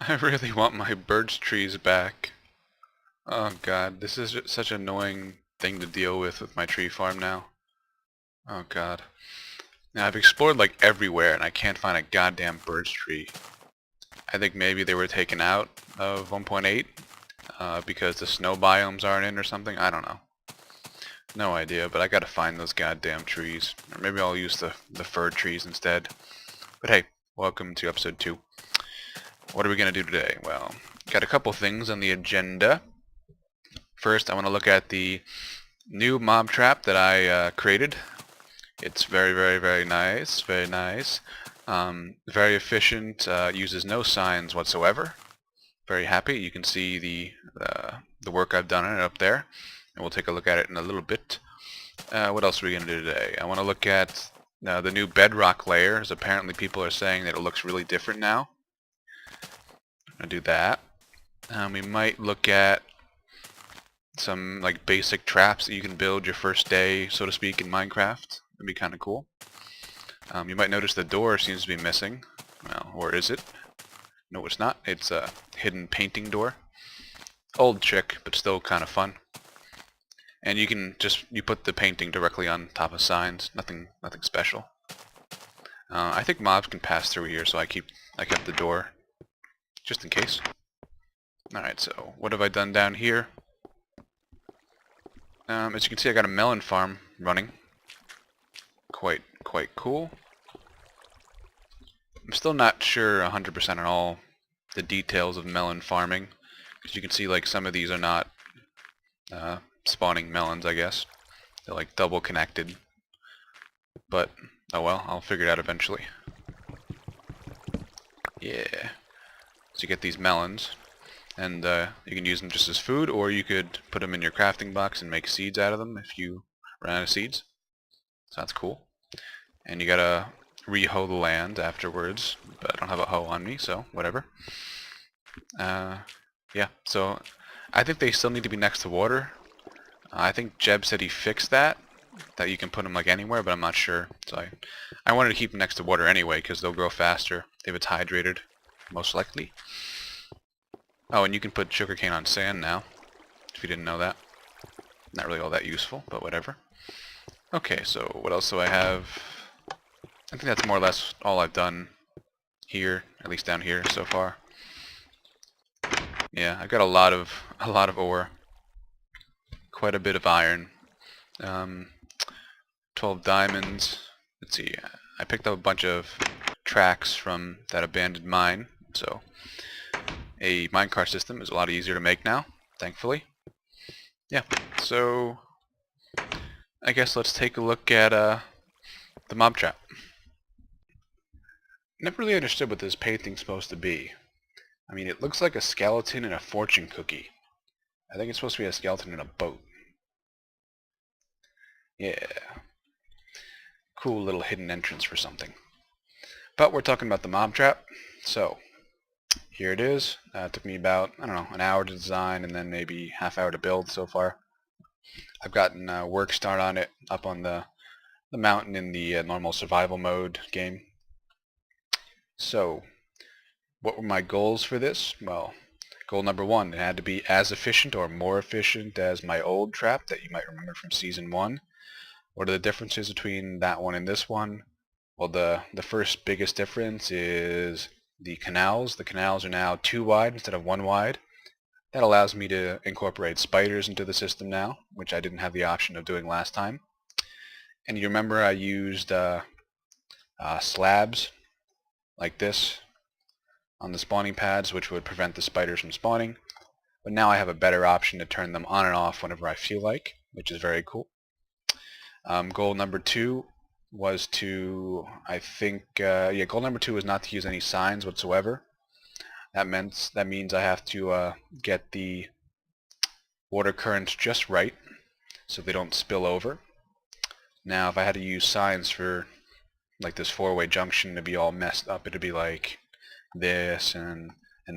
I really want my birch trees back. Oh god, this is such an annoying thing to deal with my tree farm now. Oh god. Now I've explored like everywhere and I can't find a goddamn birch tree. I think maybe they were taken out of 1.8 because the snow biomes aren't in or something. I don't know. No idea, but I gotta find those goddamn trees. Or maybe I'll use the fir trees instead. But hey, welcome to episode 2. What are we gonna do today? Well, got a couple things on the agenda. First, I want to look at the new mob trap that I created. It's very nice, very nice. Very efficient, uses no signs whatsoever. Very happy. You can see the work I've done on it up there, and we'll take a look at it in a little bit. What else are we going to do today? I want to look at the new bedrock layers. Apparently people are saying that it looks really different now. I'm going to do that. We might look at some like basic traps that you can build your first day, so to speak, in Minecraft. That'd be kind of cool. You might notice the door seems to be missing. Well, or is it? No, it's not. It's a hidden painting door. Old trick, but still kind of fun. And you can you put the painting directly on top of signs. Nothing special. I think mobs can pass through here, so I kept the door just in case. All right, so what have I done down here? As you can see, I got a melon farm running. Quite cool. I'm still not sure 100% on all the details of melon farming, because you can see like some of these are not spawning melons, I guess. They're like double connected. But oh well, I'll figure it out eventually. Yeah. So you get these melons, and you can use them just as food, or you could put them in your crafting box and make seeds out of them if you run out of seeds. So that's cool. And you gotta re-hoe the land afterwards, but I don't have a hoe on me, so whatever. Yeah, so I think they still need to be next to water. I think Jeb said he fixed that you can put them like anywhere, but I'm not sure. So I wanted to keep them next to water anyway, because they'll grow faster if it's hydrated, most likely. Oh, and you can put sugarcane on sand now, if you didn't know that. Not really all that useful, but whatever. Okay, so what else do I have? I think that's more or less all I've done here, at least down here so far. Yeah, I've got a lot of ore, quite a bit of iron, 12 diamonds. Let's see, I picked up a bunch of tracks from that abandoned mine, so a minecart system is a lot easier to make now, thankfully. Yeah, so I guess let's take a look at the mob trap. Never really understood what this painting's supposed to be. I mean, it looks like a skeleton in a fortune cookie. I think it's supposed to be a skeleton in a boat. Yeah. Cool little hidden entrance for something. But we're talking about the mob trap, so here it is. It took me about, I don't know, an hour to design and then maybe half hour to build so far. I've gotten work start on it up on the mountain in the normal survival mode game. So, what were my goals for this? Well, goal number 1, it had to be as efficient or more efficient as my old trap that you might remember from Season 1. What are the differences between that one and this one? Well, the first biggest difference is the canals. The canals are now 2 wide instead of 1 wide. That allows me to incorporate spiders into the system now, which I didn't have the option of doing last time. And you remember I used slabs like this on the spawning pads, which would prevent the spiders from spawning. But now I have a better option to turn them on and off whenever I feel like, which is very cool. Goal number 2 was to, goal number 2 was not to use any signs whatsoever. That means I have to get the water currents just right so they don't spill over. Now, if I had to use signs for like this 4-way junction to be all messed up, it'd be like this and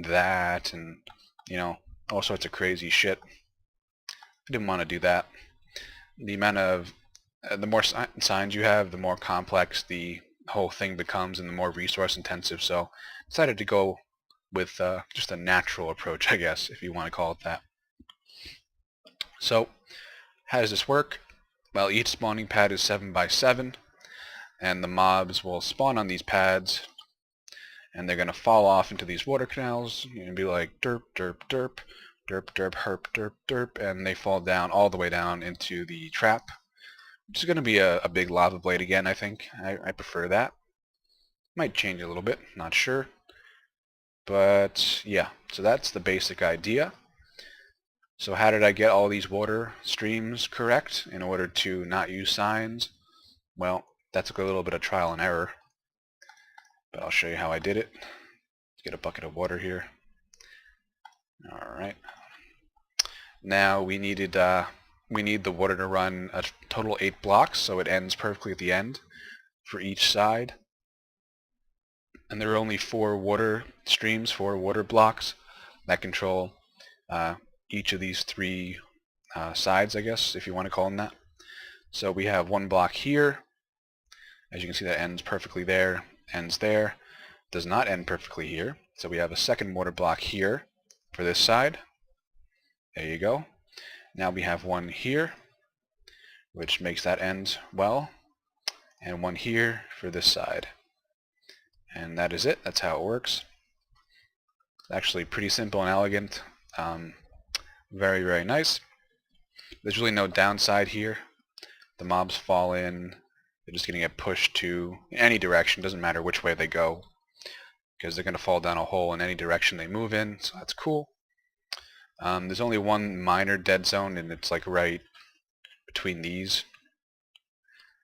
that and, you know, all sorts of crazy shit. I didn't want to do that. The amount of the more signs you have, the more complex the whole thing becomes and the more resource intensive, so I decided to go with just a natural approach, I guess, if you want to call it that. So, how does this work? Well, each spawning pad is 7 by 7, and the mobs will spawn on these pads, and they're going to fall off into these water canals, and be like derp, derp, derp, derp, derp, herp, derp, derp, and they fall down all the way down into the trap, which is going to be a big lava blade again, I think. I prefer that. Might change a little bit, not sure. But yeah, so that's the basic idea. So how did I get all these water streams correct in order to not use signs? Well, that took a little bit of trial and error, but I'll show you how I did it. Let's get a bucket of water here. Alright. Now we need the water to run a total 8 blocks, so it ends perfectly at the end for each side. And there are only 4 water streams, 4 water blocks that control each of these 3 sides, I guess, if you want to call them that. So we have 1 block here. As you can see, that ends perfectly there, ends there. Does not end perfectly here. So we have a second water block here for this side. There you go. Now we have one here, which makes that end well, and one here for this side. And that is it. That's how it works. Actually pretty simple and elegant. Very, very nice. There's really no downside here. The mobs fall in. They're just going to get pushed to any direction. Doesn't matter which way they go, because they're going to fall down a hole in any direction they move in. So that's cool. There's only one minor dead zone, and it's like right between these.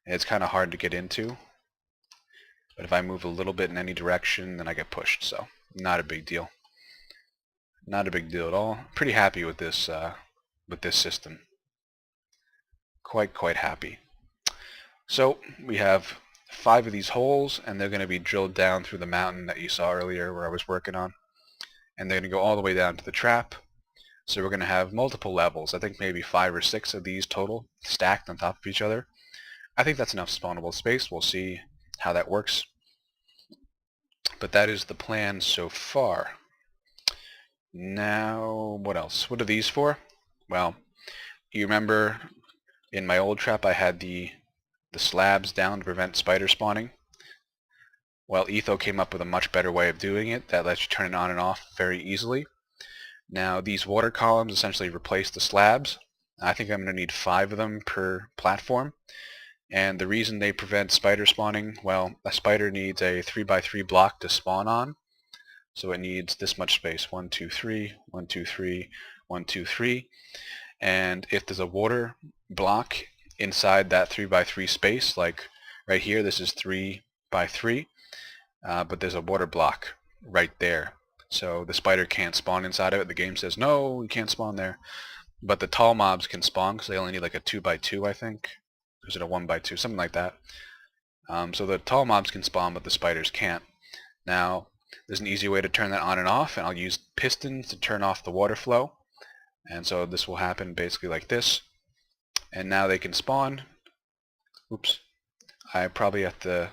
And it's kind of hard to get into. But if I move a little bit in any direction, then I get pushed. So not a big deal. Not a big deal at all. Pretty happy with this system. Quite happy. So we have 5 of these holes, and they're going to be drilled down through the mountain that you saw earlier where I was working on. And they're going to go all the way down to the trap. So we're going to have multiple levels. I think maybe 5 or 6 of these total stacked on top of each other. I think that's enough spawnable space. We'll see how that works. But that is the plan so far. Now, what else? What are these for? Well, you remember in my old trap I had the slabs down to prevent spider spawning. Well, Etho came up with a much better way of doing it that lets you turn it on and off very easily. Now, these water columns essentially replace the slabs. I think I'm going to need 5 of them per platform. And the reason they prevent spider spawning, well, a spider needs a 3x3 block to spawn on. So it needs this much space, 1, 2, 3, 1, 2, 3, 1, 2, 3. And if there's a water block inside that 3x3 space, like right here, this is 3x3, but there's a water block right there. So the spider can't spawn inside of it. The game says, no, you can't spawn there. But the tall mobs can spawn because they only need like a 2x2, I think. Or is it a 1x2? Something like that. So the tall mobs can spawn, but the spiders can't. Now, there's an easy way to turn that on and off, and I'll use pistons to turn off the water flow. And so this will happen basically like this. And now they can spawn. Oops. I probably have to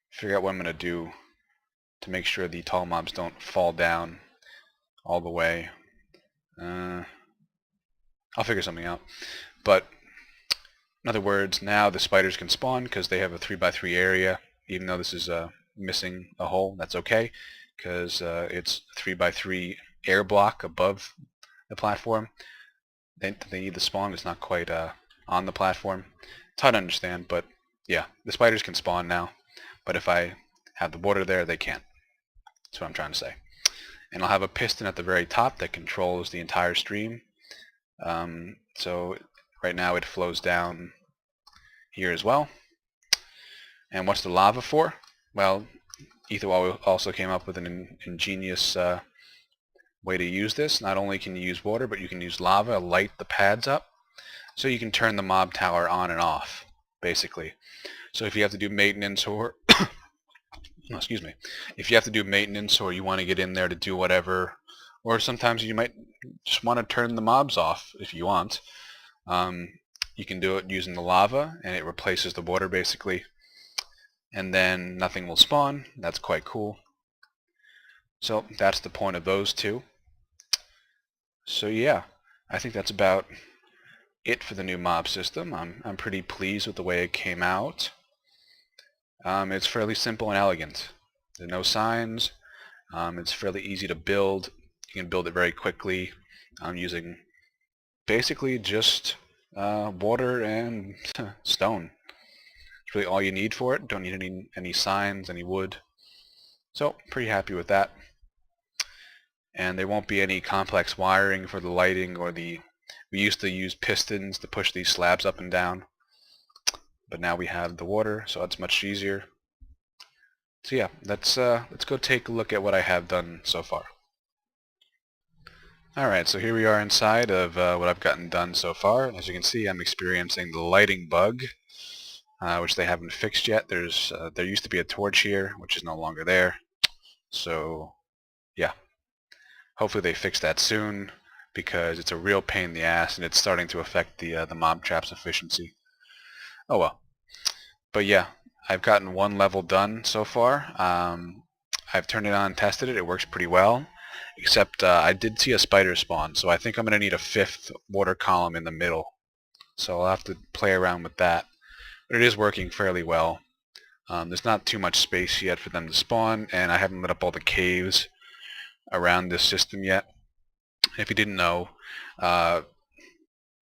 figure out what I'm going to do to make sure the tall mobs don't fall down all the way. I'll figure something out. But in other words, now the spiders can spawn because they have a 3x3 area. Even though this is missing a hole, that's okay because it's 3x3 air block above the platform. They need the spawn. It's not quite on the platform. It's hard to understand, but yeah, the spiders can spawn now. But if I have the water there, they can't. That's what I'm trying to say. And I'll have a piston at the very top that controls the entire stream. So right now it flows down here as well. And what's the lava for? Well, Etho also came up with an ingenious way to use this. Not only can you use water, but you can use lava to light the pads up. So you can turn the mob tower on and off, basically. So if you have to do maintenance or excuse me, if you have to do maintenance or you want to get in there to do whatever, or sometimes you might just want to turn the mobs off if you want, you can do it using the lava, and it replaces the water basically, and then nothing will spawn. That's quite cool. So that's the point of those two. So yeah, I think that's about it for the new mob system. I'm pretty pleased with the way it came out. It's fairly simple and elegant. There are no signs. It's fairly easy to build. You can build it very quickly using basically just water and stone. It's really all you need for it. Don't need any signs, any wood. So pretty happy with that. And there won't be any complex wiring for the lighting or we used to use pistons to push these slabs up and down, but now we have the water, so it's much easier. So yeah, let's go take a look at what I have done so far. Alright, so here we are inside of what I've gotten done so far. As you can see, I'm experiencing the lighting bug, which they haven't fixed yet. There used to be a torch here, which is no longer there. So yeah, hopefully they fix that soon, because it's a real pain in the ass and it's starting to affect the mob trap's efficiency. Oh well. But yeah, I've gotten one level done so far. I've turned it on and tested it. It works pretty well, except I did see a spider spawn, so I think I'm going to need a 5th water column in the middle. So I'll have to play around with that. But it is working fairly well. There's not too much space yet for them to spawn, and I haven't lit up all the caves around this system yet. If you didn't know,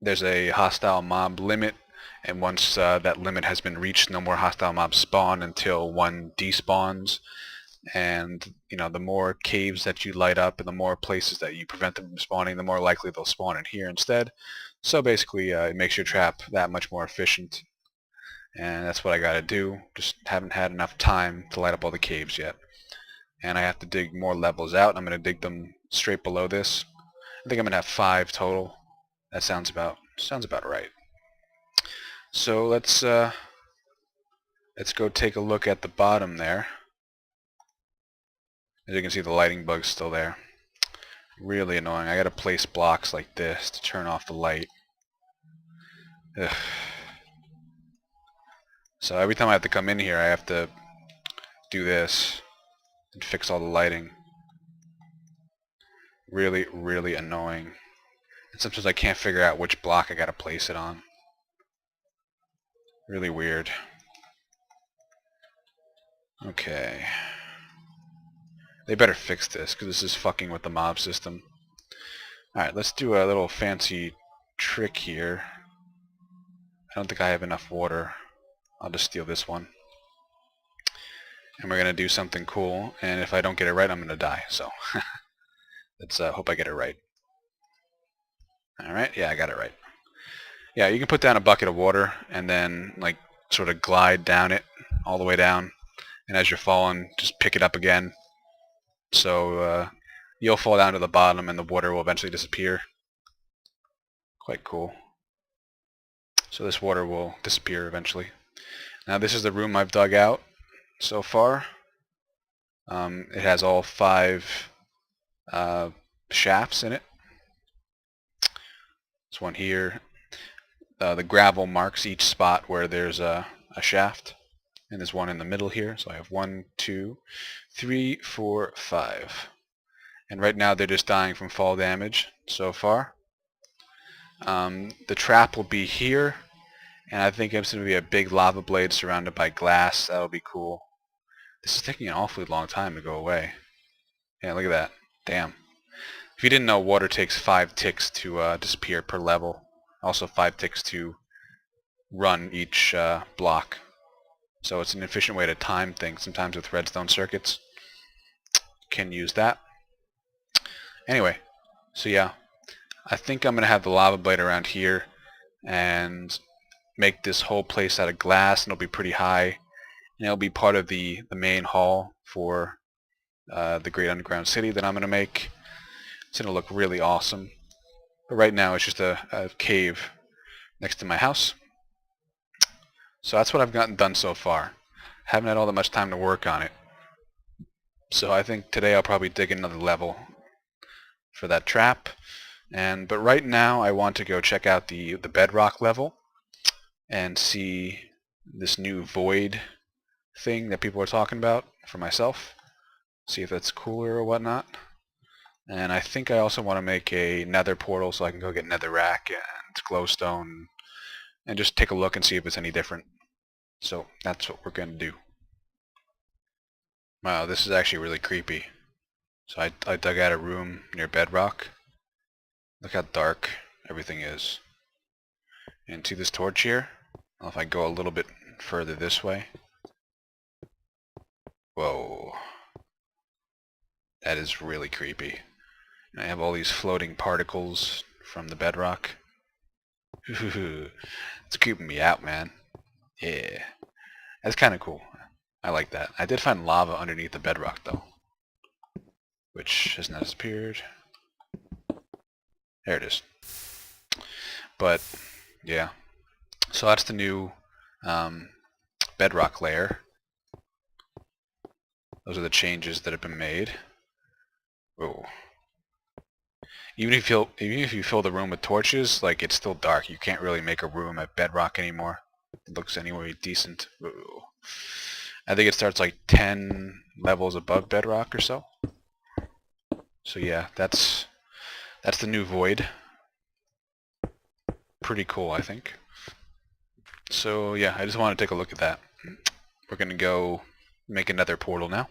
there's a hostile mob limit, and once that limit has been reached, no more hostile mobs spawn until one despawns. And the more caves that you light up and the more places that you prevent them from spawning, the more likely they'll spawn in here instead. So basically it makes your trap that much more efficient, and that's what I gotta do. Just haven't had enough time to light up all the caves yet, and I have to dig more levels out. I'm gonna dig them straight below this. I think I'm gonna have 5 total. That sounds about right. So let's go take a look at the bottom there. As you can see, the lighting bug's still there. Really annoying. I gotta place blocks like this to turn off the light. Ugh. So every time I have to come in here, I have to do this and fix all the lighting. Really, really annoying. And sometimes I can't figure out which block I gotta place it on. Really weird. Okay. They better fix this, because this is fucking with the mob system. Alright, let's do a little fancy trick here. I don't think I have enough water. I'll just steal this one. And we're going to do something cool, and if I don't get it right, I'm going to die. So, let's hope I get it right. Alright, yeah, I got it right. Yeah, you can put down a bucket of water, and then, like, sort of glide down it, all the way down. And as you're falling, just pick it up again. So, you'll fall down to the bottom, and the water will eventually disappear. Quite cool. So this water will disappear eventually. Now this is the room I've dug out so far. It has all 5 shafts in it. There's one here. The gravel marks each spot where there's a shaft. And there's one in the middle here. So I have 1, 2, 3, 4, 5. And right now they're just dying from fall damage so far. The trap will be here. And I think it's going to be a big lava blade surrounded by glass. That'll be cool. This is taking an awfully long time to go away. Yeah, look at that. Damn. If you didn't know, water takes 5 ticks to disappear per level. Also 5 ticks to run each block. So it's an efficient way to time things. Sometimes with redstone circuits, can use that. Anyway, so yeah. I think I'm going to have the lava blade around here and make this whole place out of glass, and it'll be pretty high. And it'll be part of the main hall for the Great Underground City that I'm going to make. It's going to look really awesome. But right now it's just a cave next to my house. So that's what I've gotten done so far. Haven't had all that much time to work on it. So I think today I'll probably dig another level for that trap. But right now I want to go check out the bedrock level and see this new void thing that people are talking about for myself. See if that's cooler or whatnot. And I think I also want to make a nether portal so I can go get netherrack and glowstone and just take a look and see if it's any different. So that's what we're going to do. Wow, this is actually really creepy. So I dug out a room near bedrock. Look how dark everything is. And see this torch here? Well, if I go a little bit further this way. Whoa. That is really creepy. And I have all these floating particles from the bedrock. It's creeping me out, man. Yeah. That's kind of cool. I like that. I did find lava underneath the bedrock, though. Which has not disappeared. There it is. But, yeah. So that's the new bedrock layer. Those are the changes that have been made. Whoa. Even if you fill the room with torches, like, it's still dark. You can't really make a room at bedrock anymore. It looks anyway decent. Whoa. I think it starts like 10 levels above bedrock or so. So yeah, that's the new void. Pretty cool, I think. So yeah, I just want to take a look at that. We're gonna go make another portal now.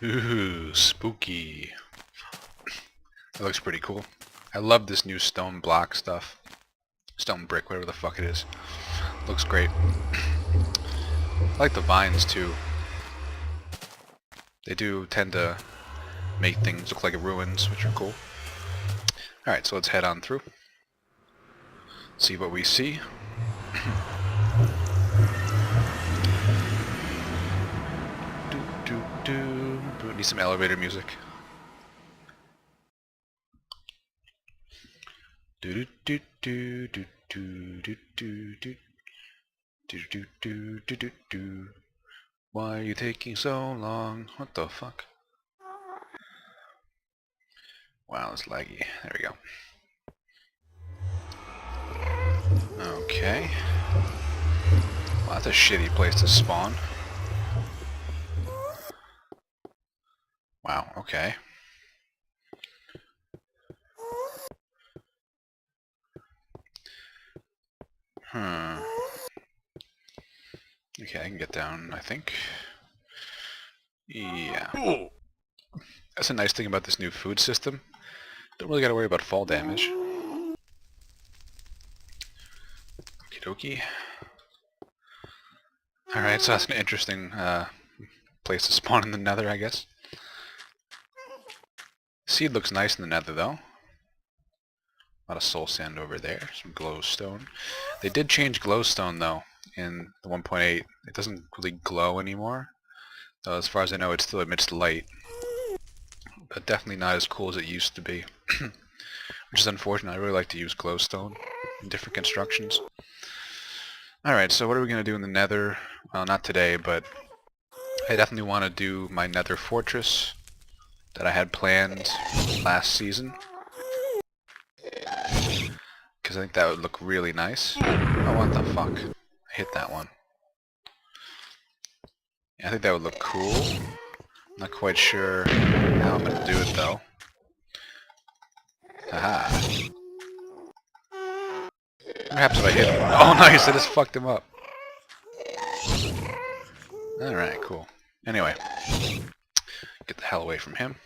Ooh, spooky. That looks pretty cool. I love this new stone block stuff. Stone brick, whatever the fuck it is. Looks great. I like the vines too. They do tend to make things look like ruins, which are cool. Alright, so let's head on through. See what we see. Need some elevator music. Why are you taking so long? What the fuck? Wow, it's laggy. There we go. Okay. Well, that's a shitty place to spawn. Wow, okay. Okay, I can get down, I think. Yeah. That's a nice thing about this new food system. Don't really gotta worry about fall damage. Okie dokie. Alright, so that's an interesting place to spawn in the nether, I guess. Seed looks nice in the nether, though. A lot of soul sand over there. Some glowstone. They did change glowstone, though, in the 1.8. It doesn't really glow anymore. Though, as far as I know, it still emits light. But definitely not as cool as it used to be. Which is unfortunate. I really like to use glowstone in different constructions. Alright, so what are we going to do in the nether? Well, not today, but I definitely want to do my nether fortress that I had planned last season. Because I think that would look really nice. Oh, what the fuck? I hit that one. Yeah, I think that would look cool. Not quite sure how I'm going to do it, though. Aha. Perhaps if I hit him. Oh, nice! I just fucked him up. Alright, cool. Anyway. Get the hell away from him.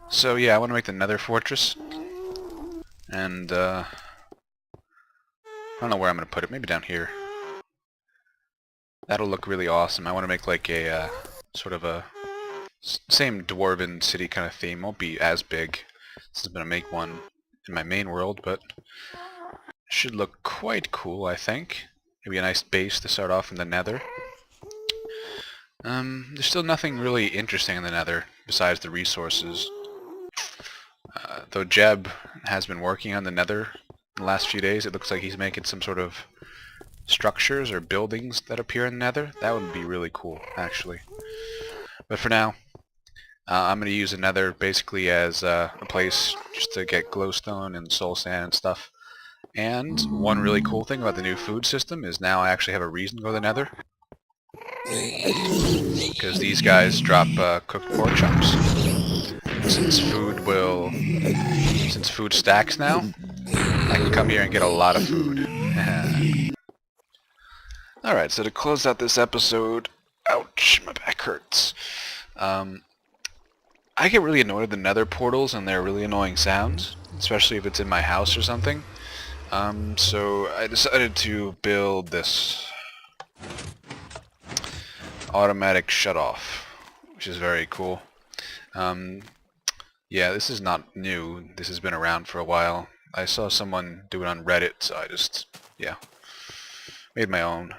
So, yeah, I want to make the nether fortress. And, I don't know where I'm going to put it. Maybe down here. That'll look really awesome. I want to make like a, sort of a same dwarven city kind of theme. Won't be as big since I'm going to make one in my main world, but should look quite cool, I think. Maybe a nice base to start off in the nether. There's still nothing really interesting in the nether besides the resources. Though Jeb has been working on the nether in the last few days, it looks like he's making some sort of structures or buildings that appear in the nether. That would be really cool, actually. But for now, I'm going to use the nether basically as a place just to get glowstone and soul sand and stuff. And one really cool thing about the new food system is now I actually have a reason to go to the nether. because these guys drop cooked pork chops. Since food stacks now, I can come here and get a lot of food. Alright, so to close out this episode, ouch, my back hurts. I get really annoyed with the nether portals and their really annoying sounds, especially if it's in my house or something. So I decided to build this automatic shutoff, which is very cool. Yeah, this is not new. This has been around for a while. I saw someone do it on Reddit, so I just, yeah, made my own.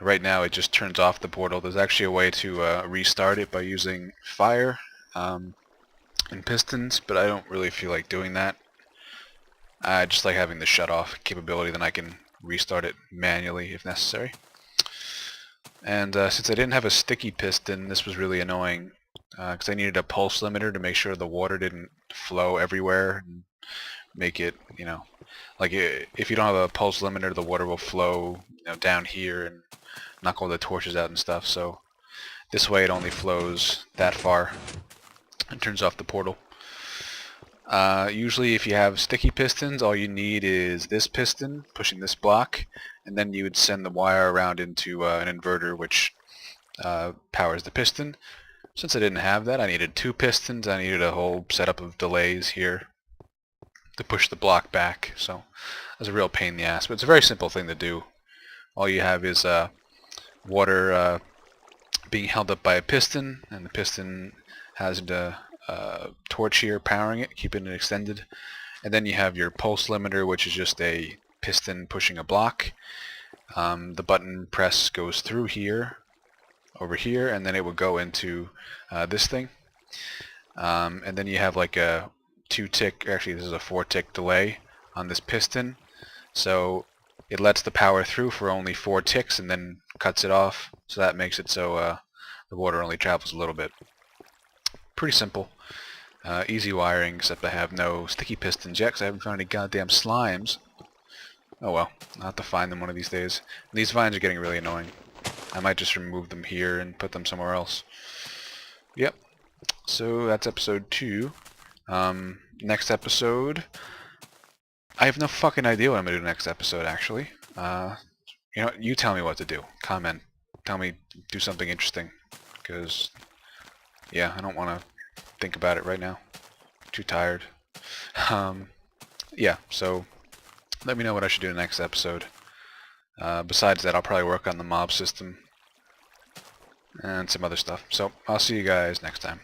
Right now it just turns off the portal. There's actually a way to restart it by using fire and pistons, but I don't really feel like doing that. I just like having the shut-off capability, then I can restart it manually if necessary. And since I didn't have a sticky piston, this was really annoying because I needed a pulse limiter to make sure the water didn't flow everywhere and make it, you know, like if you don't have a pulse limiter, the water will flow, you know, down here and knock all the torches out and stuff. So this way it only flows that far and turns off the portal. Usually if you have sticky pistons, all you need is this piston pushing this block, and then you would send the wire around into an inverter which powers the piston. Since I didn't have that, I needed two pistons. I needed a whole setup of delays here to push the block back, so it was a real pain in the ass, but it's a very simple thing to do. All you have is water being held up by a piston, and the piston has the torch here powering it, keeping it extended, and then you have your pulse limiter, which is just a piston pushing a block. The button press goes through here, over here, and then it would go into this thing, and then you have like a 2-tick, actually this is a 4-tick delay on this piston, so it lets the power through for only 4 ticks and then cuts it off, so that makes it so the water only travels a little bit. Pretty simple. Easy wiring, except I have no sticky pistons yet because I haven't found any goddamn slimes. Oh well, I'll have to find them one of these days. And these vines are getting really annoying. I might just remove them here and put them somewhere else. Yep. So that's episode 2. Next episode, I have no fucking idea what I'm gonna do next episode, actually. You know, you tell me what to do. Comment. Tell me, do something interesting. Because, yeah, I don't want to think about it right now. Too tired. Yeah, so let me know what I should do next episode. Besides that, I'll probably work on the mob system and some other stuff. So I'll see you guys next time.